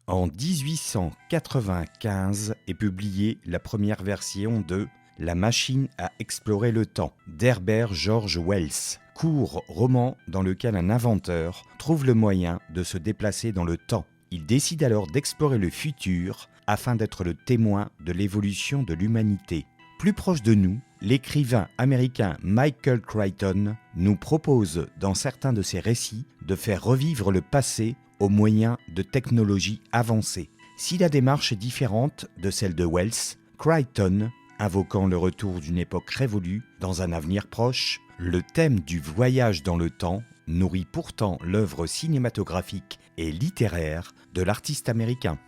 En 1895 est publiée la première version de La machine à explorer le temps d'Herbert George Wells, court roman dans lequel un inventeur trouve le moyen de se déplacer dans le temps. Il décide alors d'explorer le futur afin d'être le témoin de l'évolution de l'humanité. Plus proche de nous, l'écrivain américain Michael Crichton nous propose dans certains de ses récits de faire revivre le passé au moyen de technologies avancées. Si la démarche est différente de celle de Wells, Crichton, invoquant le retour d'une époque révolue dans un avenir proche, le thème du voyage dans le temps nourrit pourtant l'œuvre cinématographique et littéraire de l'artiste américain.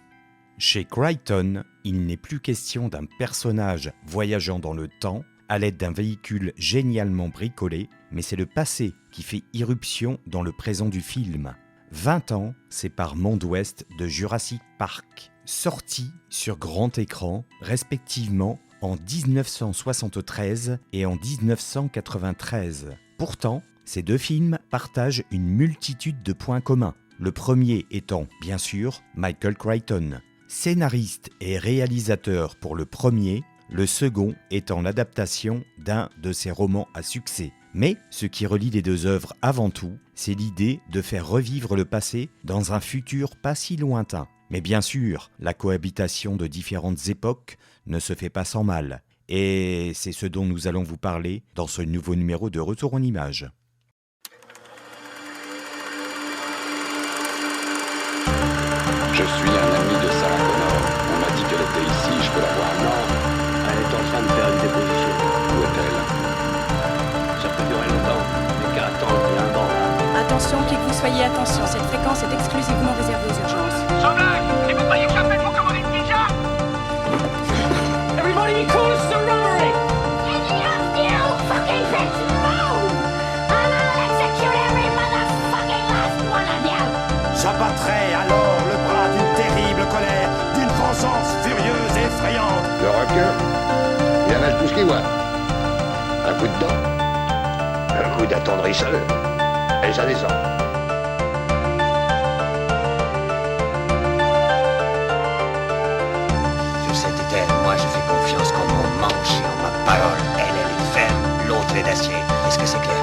Chez Crichton, il n'est plus question d'un personnage voyageant dans le temps à l'aide d'un véhicule génialement bricolé, mais c'est le passé qui fait irruption dans le présent du film. 20 ans séparent Monde Ouest de Jurassic Park, sortis sur grand écran, respectivement en 1973 et en 1993. Pourtant, ces deux films partagent une multitude de points communs. Le premier étant, bien sûr, Michael Crichton, scénariste et réalisateur pour le premier, le second étant l'adaptation d'un de ses romans à succès. Mais ce qui relie les deux œuvres avant tout, c'est l'idée de faire revivre le passé dans un futur pas si lointain. Mais bien sûr, la cohabitation de différentes époques ne se fait pas sans mal. Et c'est ce dont nous allons vous parler dans ce nouveau numéro de Retour en Images. Je suis un ami de Sarah Connor. On m'a dit qu'elle était ici, je peux la voir. Non, elle est en train de faire une déposition. Où est-elle? Ça peut durer longtemps, mais qu'à attendre bien un banc, là. Attention, qui que vous soyez, attention, cette fréquence est exclusivement réservée aux urgences. Sans blague, si vous croyez que j'appelle mon commandant ninja. Everybody be cool, it's a robbery! You fucking bitch, move! And I'll execute every motherfucking last one of you! J'abattrai alors le bras d'une terrible colère, d'une vengeance furieuse et effrayante. Le requin, il avale tout ce qu'il voit. Un coup de dent, un coup d'attendrisseur, et ça descend. Sur cette terre, moi je fais confiance qu'en mon manche et en ma parole. Elle est ferme, l'autre est d'acier. Est-ce que c'est clair?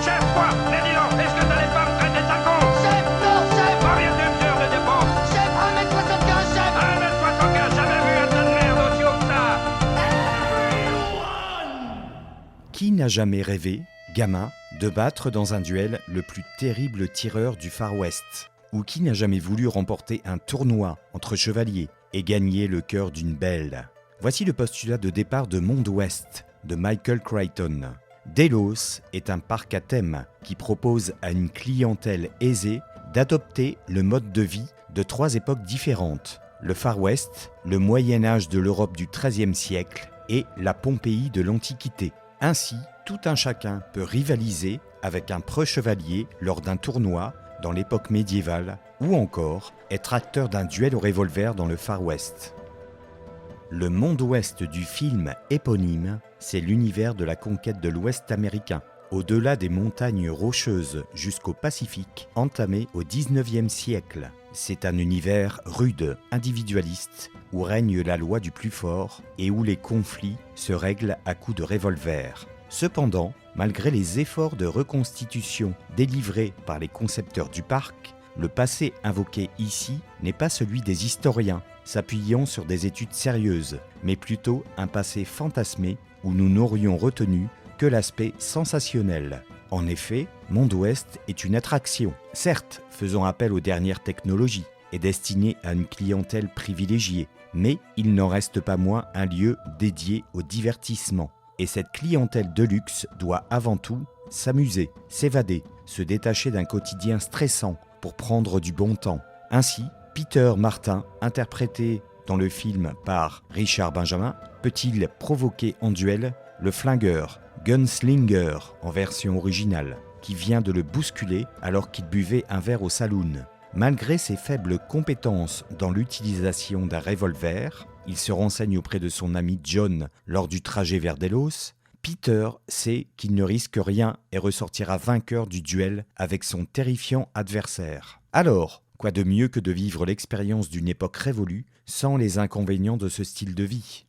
Chef, quoi? Mais dis donc, est-ce que t'allais pas me traiter de con? Chef, non, chef! Combien de mesures de défense? Chef, 1m75, chef! 1m75, jamais vu un tas de merde aussi haut que ça! Qui n'a jamais rêvé, gamin, de battre dans un duel le plus terrible tireur du Far West? Ou qui n'a jamais voulu remporter un tournoi entre chevaliers et gagner le cœur d'une belle? Voici le postulat de départ de Monde Ouest de Michael Crichton. Delos est un parc à thème qui propose à une clientèle aisée d'adopter le mode de vie de 3 époques différentes. Le Far West, le Moyen Âge de l'Europe du XIIIe siècle et la Pompéi de l'Antiquité. Ainsi, tout un chacun peut rivaliser avec un preux chevalier lors d'un tournoi dans l'époque médiévale ou encore être acteur d'un duel au revolver dans le Far West. Le monde ouest du film éponyme, c'est l'univers de la conquête de l'Ouest américain, au-delà des montagnes rocheuses jusqu'au Pacifique, entamé au XIXe siècle. C'est un univers rude, individualiste, où règne la loi du plus fort et où les conflits se règlent à coups de revolver. Cependant, malgré les efforts de reconstitution délivrés par les concepteurs du parc, le passé invoqué ici n'est pas celui des historiens, s'appuyant sur des études sérieuses, mais plutôt un passé fantasmé où nous n'aurions retenu que l'aspect sensationnel. En effet, Monde Ouest est une attraction, certes faisant appel aux dernières technologies et destinée à une clientèle privilégiée, mais il n'en reste pas moins un lieu dédié au divertissement. Et cette clientèle de luxe doit avant tout s'amuser, s'évader, se détacher d'un quotidien stressant pour prendre du bon temps. Ainsi, Peter Martin, interprété dans le film par Richard Benjamin, peut-il provoquer en duel le flingueur, Gunslinger en version originale, qui vient de le bousculer alors qu'il buvait un verre au saloon. Malgré ses faibles compétences dans l'utilisation d'un revolver, il se renseigne auprès de son ami John lors du trajet vers Delos. Peter sait qu'il ne risque rien et ressortira vainqueur du duel avec son terrifiant adversaire. Alors, Quoi de mieux que de vivre l'expérience d'une époque révolue sans les inconvénients de ce style de vie ?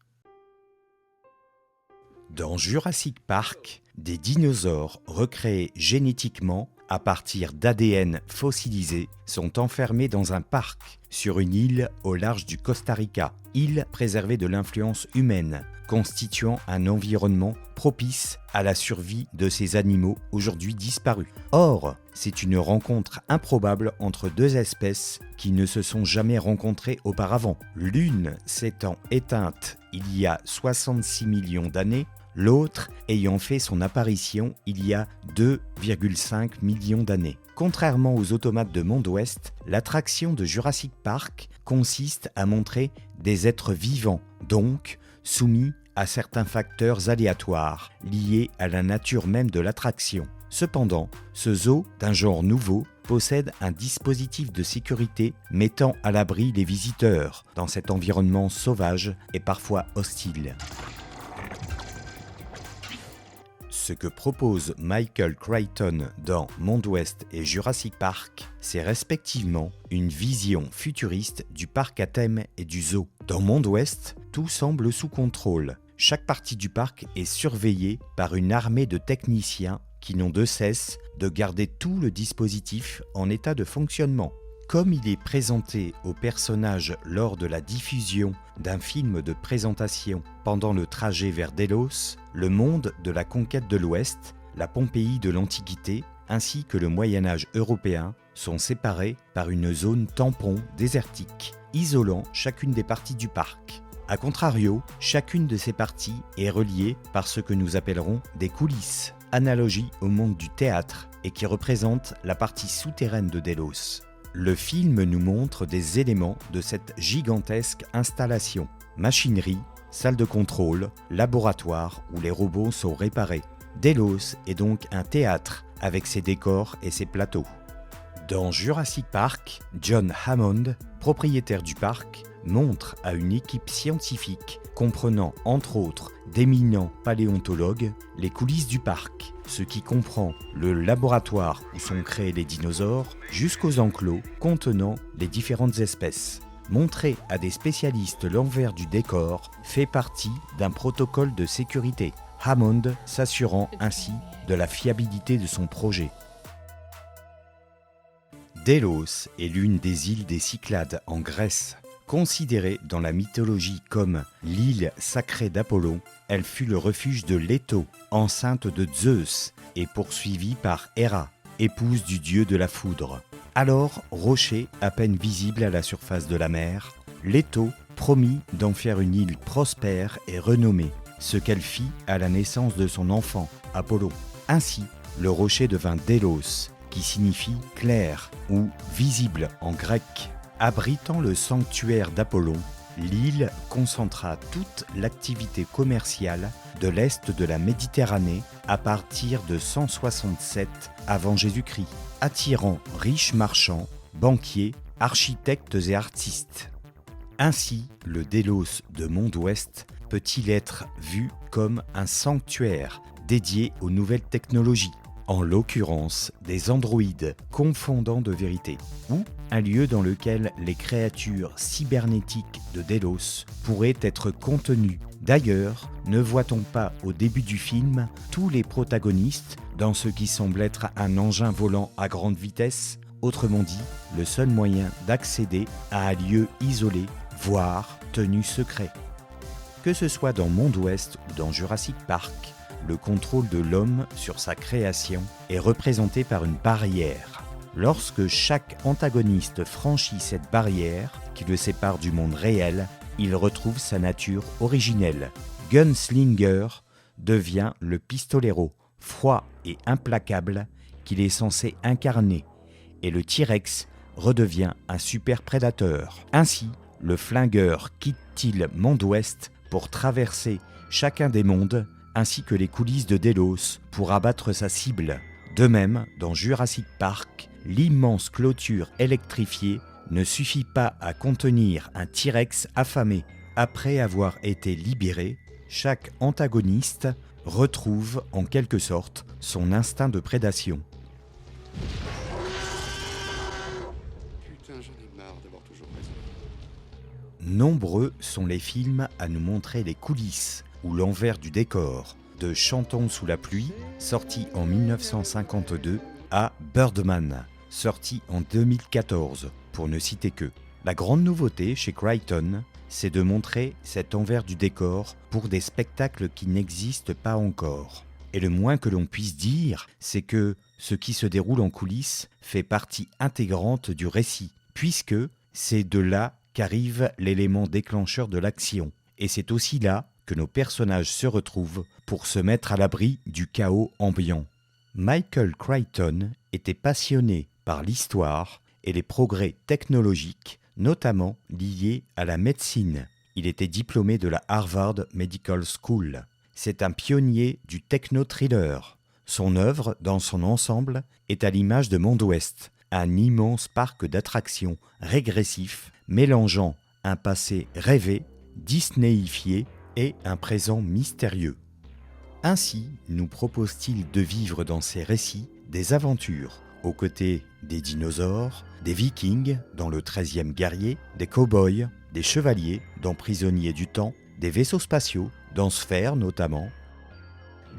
Dans Jurassic Park, des dinosaures recréés génétiquement à partir d'ADN fossilisé sont enfermés dans un parc sur une île au large du Costa Rica, île préservée de l'influence humaine, constituant un environnement propice à la survie de ces animaux aujourd'hui disparus. Or, c'est une rencontre improbable entre deux espèces qui ne se sont jamais rencontrées auparavant. L'une s'étant éteinte il y a 66 millions d'années, l'autre ayant fait son apparition il y a 2,5 millions d'années. Contrairement aux automates de Monde Ouest, l'attraction de Jurassic Park consiste à montrer des êtres vivants, donc soumis à certains facteurs aléatoires liés à la nature même de l'attraction. Cependant, ce zoo d'un genre nouveau possède un dispositif de sécurité mettant à l'abri les visiteurs dans cet environnement sauvage et parfois hostile. Ce que propose Michael Crichton dans Monde Ouest et Jurassic Park, c'est respectivement une vision futuriste du parc à thème et du zoo. Dans Monde Ouest, tout semble sous contrôle. Chaque partie du parc est surveillée par une armée de techniciens qui n'ont de cesse de garder tout le dispositif en état de fonctionnement. Comme il est présenté aux personnages lors de la diffusion d'un film de présentation pendant le trajet vers Delos, le monde de la conquête de l'Ouest, la Pompéi de l'Antiquité, ainsi que le Moyen-Âge européen sont séparés par une zone tampon désertique, isolant chacune des parties du parc. A contrario, chacune de ces parties est reliée par ce que nous appellerons des coulisses, analogie au monde du théâtre et qui représente la partie souterraine de Delos. Le film nous montre des éléments de cette gigantesque installation. Machinerie, salle de contrôle, laboratoire où les robots sont réparés. Delos est donc un théâtre avec ses décors et ses plateaux. Dans Jurassic Park, John Hammond, propriétaire du parc, montre à une équipe scientifique comprenant entre autres d'éminents paléontologues les coulisses du parc, ce qui comprend le laboratoire où sont créés les dinosaures jusqu'aux enclos contenant les différentes espèces. Montrer à des spécialistes l'envers du décor fait partie d'un protocole de sécurité, Hammond s'assurant ainsi de la fiabilité de son projet. Delos est l'une des îles des Cyclades en Grèce. Considérée dans la mythologie comme l'île sacrée d'Apollon, elle fut le refuge de Léto, enceinte de Zeus, et poursuivie par Héra, épouse du dieu de la foudre. Alors, rocher à peine visible à la surface de la mer, Léto promit d'en faire une île prospère et renommée, ce qu'elle fit à la naissance de son enfant, Apollon. Ainsi, le rocher devint Délos, qui signifie clair ou visible en grec. Abritant le sanctuaire d'Apollon, l'île concentra toute l'activité commerciale de l'est de la Méditerranée à partir de 167 avant Jésus-Christ, attirant riches marchands, banquiers, architectes et artistes. Ainsi, le Délos de Monde Ouest peut-il être vu comme un sanctuaire dédié aux nouvelles technologies, en l'occurrence des androïdes confondants de vérité, ou un lieu dans lequel les créatures cybernétiques de Délos pourraient être contenues. D'ailleurs, ne voit-on pas au début du film tous les protagonistes dans ce qui semble être un engin volant à grande vitesse, autrement dit, le seul moyen d'accéder à un lieu isolé, voire tenu secret. Que ce soit dans Monde Ouest ou dans Jurassic Park, le contrôle de l'homme sur sa création est représenté par une barrière. Lorsque chaque antagoniste franchit cette barrière qui le sépare du monde réel, il retrouve sa nature originelle. Gunslinger devient le pistolero, froid et implacable qu'il est censé incarner, et le T-Rex redevient un super prédateur. Ainsi, le flingueur quitte-t-il Monde Ouest pour traverser chacun des mondes ainsi que les coulisses de Délos pour abattre sa cible. De même, dans Jurassic Park, l'immense clôture électrifiée ne suffit pas à contenir un T-Rex affamé. Après avoir été libéré, chaque antagoniste retrouve en quelque sorte son instinct de prédation. Putain, Nombreux sont les films à nous montrer les coulisses ou l'envers du décor, de Chantons sous la pluie, sorti en 1952, à Birdman, sorti en 2014, pour ne citer que. La grande nouveauté chez Crichton, c'est de montrer cet envers du décor pour des spectacles qui n'existent pas encore. Et le moins que l'on puisse dire, c'est que ce qui se déroule en coulisses fait partie intégrante du récit, puisque c'est de là qu'arrive l'élément déclencheur de l'action. Et c'est aussi là que nos personnages se retrouvent pour se mettre à l'abri du chaos ambiant. Michael Crichton était passionné par l'histoire et les progrès technologiques, notamment liés à la médecine. Il était diplômé de la Harvard Medical School. C'est un pionnier du techno-thriller. Son œuvre, dans son ensemble, est à l'image de Monde Ouest, un immense parc d'attractions régressif mélangeant un passé rêvé, disneyifié et un présent mystérieux. Ainsi nous propose-t-il de vivre dans ses récits des aventures, aux côtés des dinosaures, des vikings dans le 13e guerrier, des cow-boys, des chevaliers dans Prisonniers du temps, des vaisseaux spatiaux dans Sphère notamment,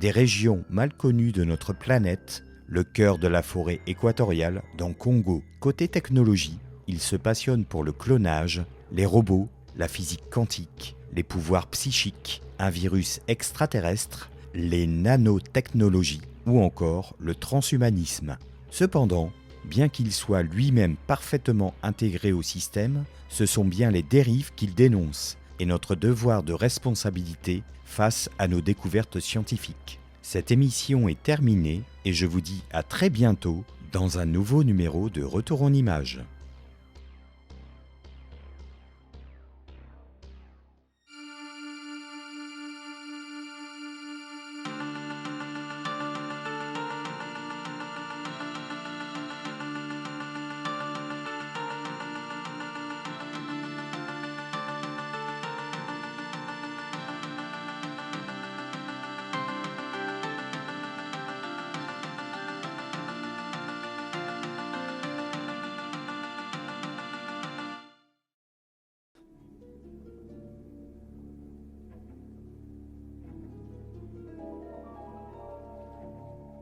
des régions mal connues de notre planète, le cœur de la forêt équatoriale dans Congo. Côté technologie, il se passionne pour le clonage, les robots, la physique quantique, les pouvoirs psychiques, un virus extraterrestre, les nanotechnologies ou encore le transhumanisme. Cependant, bien qu'il soit lui-même parfaitement intégré au système, ce sont bien les dérives qu'il dénonce et notre devoir de responsabilité face à nos découvertes scientifiques. Cette émission est terminée et je vous dis à très bientôt dans un nouveau numéro de Retour en Images.